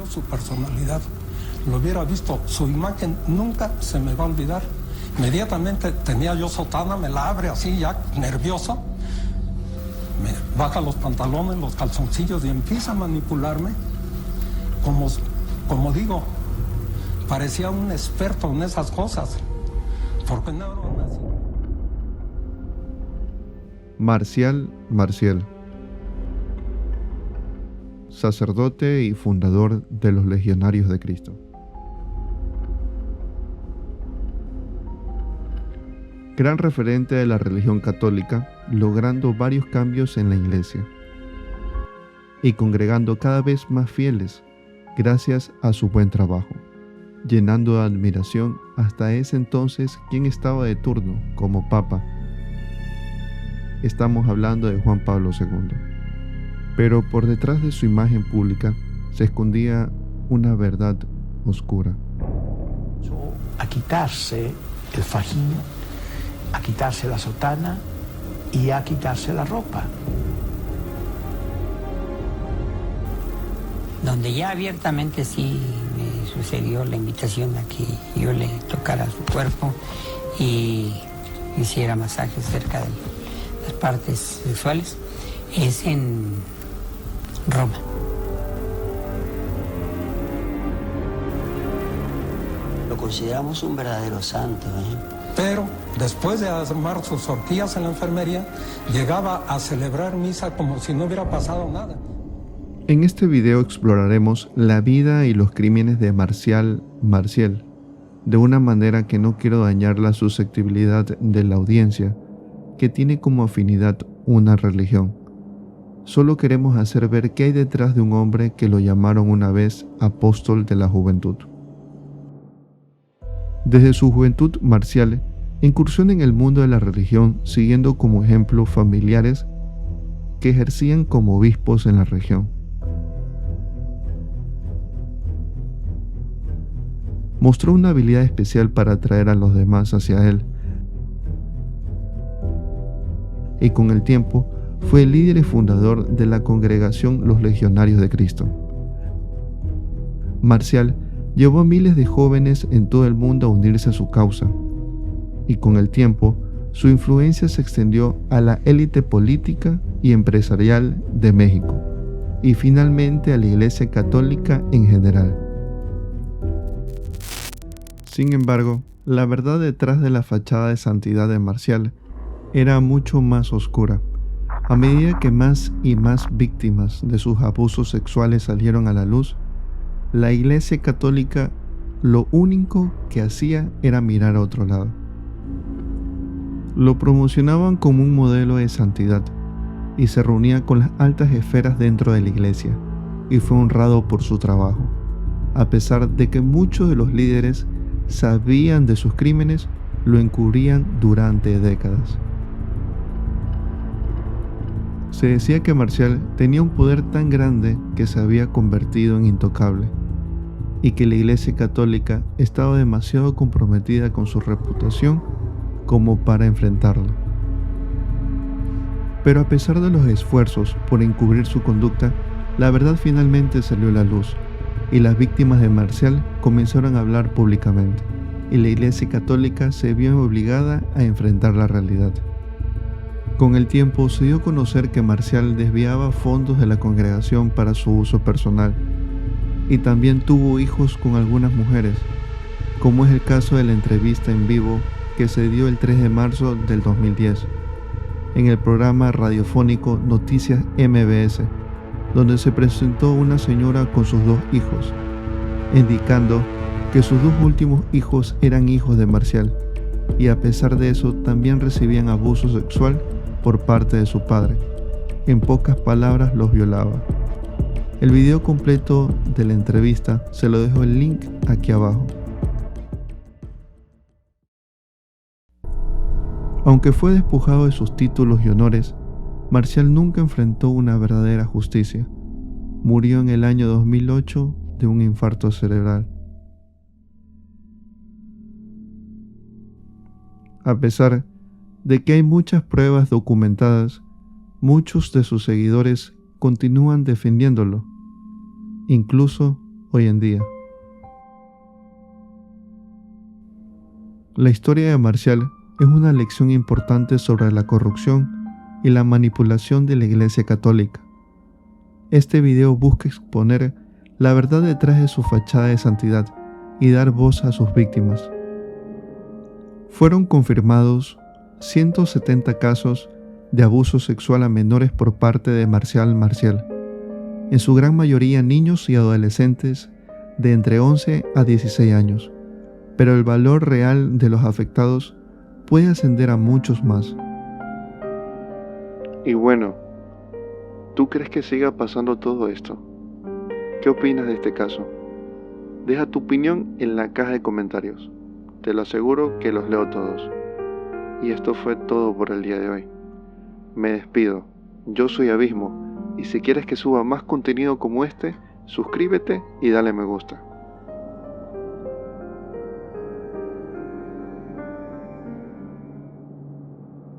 cambió su personalidad. Lo hubiera visto, su imagen nunca se me va a olvidar. Inmediatamente tenía yo sotana, me la abre así ya nervioso, me baja los pantalones, los calzoncillos y empieza a manipularme. Como digo, parecía un experto en esas cosas. ¿Por qué no era así? Marcial Maciel, sacerdote y fundador de los Legionarios de Cristo. Gran referente de la religión católica, logrando varios cambios en la Iglesia y congregando cada vez más fieles gracias a su buen trabajo, llenando de admiración hasta ese entonces quien estaba de turno como Papa. Estamos hablando de Juan Pablo II. Pero por detrás de su imagen pública se escondía una verdad oscura. A quitarse el fajín, a quitarse la sotana y a quitarse la ropa. Donde ya abiertamente sí me sucedió la invitación a que yo le tocara su cuerpo y hiciera masajes cerca de las partes sexuales, es en Roma. Lo consideramos un verdadero santo, Pero después de armar sus horquillas en la enfermería, llegaba a celebrar misa como si no hubiera pasado nada. En este video exploraremos la vida y los crímenes de Marcial Maciel, de una manera que no quiero dañar la susceptibilidad de la audiencia, que tiene como afinidad una religión. Solo queremos hacer ver qué hay detrás de un hombre que lo llamaron una vez apóstol de la juventud. Desde su juventud, Marcial incursiona en el mundo de la religión siguiendo como ejemplo familiares que ejercían como obispos en la región. Mostró una habilidad especial para atraer a los demás hacia él, y con el tiempo fue el líder y fundador de la congregación Los Legionarios de Cristo. Marcial llevó a miles de jóvenes en todo el mundo a unirse a su causa, y con el tiempo su influencia se extendió a la élite política y empresarial de México, y finalmente a la Iglesia Católica en general. Sin embargo, la verdad detrás de la fachada de santidad de Marcial era mucho más oscura. A medida que más y más víctimas de sus abusos sexuales salieron a la luz, la Iglesia Católica lo único que hacía era mirar a otro lado. Lo promocionaban como un modelo de santidad y se reunía con las altas esferas dentro de la Iglesia y fue honrado por su trabajo, a pesar de que muchos de los líderes sabían de sus crímenes, lo encubrían durante décadas. Se decía que Marcial tenía un poder tan grande que se había convertido en intocable, y que la Iglesia Católica estaba demasiado comprometida con su reputación como para enfrentarlo. Pero a pesar de los esfuerzos por encubrir su conducta, la verdad finalmente salió a la luz, y las víctimas de Marcial comenzaron a hablar públicamente, y la Iglesia Católica se vio obligada a enfrentar la realidad. Con el tiempo se dio a conocer que Marcial desviaba fondos de la congregación para su uso personal, y también tuvo hijos con algunas mujeres, como es el caso de la entrevista en vivo que se dio el 3 de marzo del 2010, en el programa radiofónico Noticias MBS, donde se presentó una señora con sus 2 hijos, indicando que sus 2 últimos hijos eran hijos de Marcial, y a pesar de eso también recibían abuso sexual por parte de su padre. En pocas palabras, los violaba. El video completo de la entrevista se lo dejo el link aquí abajo. Aunque fue despojado de sus títulos y honores, Marcial nunca enfrentó una verdadera justicia. Murió en el año 2008 de un infarto cerebral. A pesar de que hay muchas pruebas documentadas, muchos de sus seguidores continúan defendiéndolo, incluso hoy en día. La historia de Marcial es una lección importante sobre la corrupción y la manipulación de la Iglesia Católica. Este video busca exponer la verdad detrás de su fachada de santidad y dar voz a sus víctimas. Fueron confirmados 170 casos de abuso sexual a menores por parte de Marcial, en su gran mayoría niños y adolescentes de entre 11 a 16 años, pero el valor real de los afectados puede ascender a muchos más. Y bueno, ¿tú crees que siga pasando todo esto? ¿Qué opinas de este caso? Deja tu opinión en la caja de comentarios. Te lo aseguro que los leo todos. Y esto fue todo por el día de hoy. Me despido. Yo soy Abismo, y si quieres que suba más contenido como este, suscríbete y dale me gusta.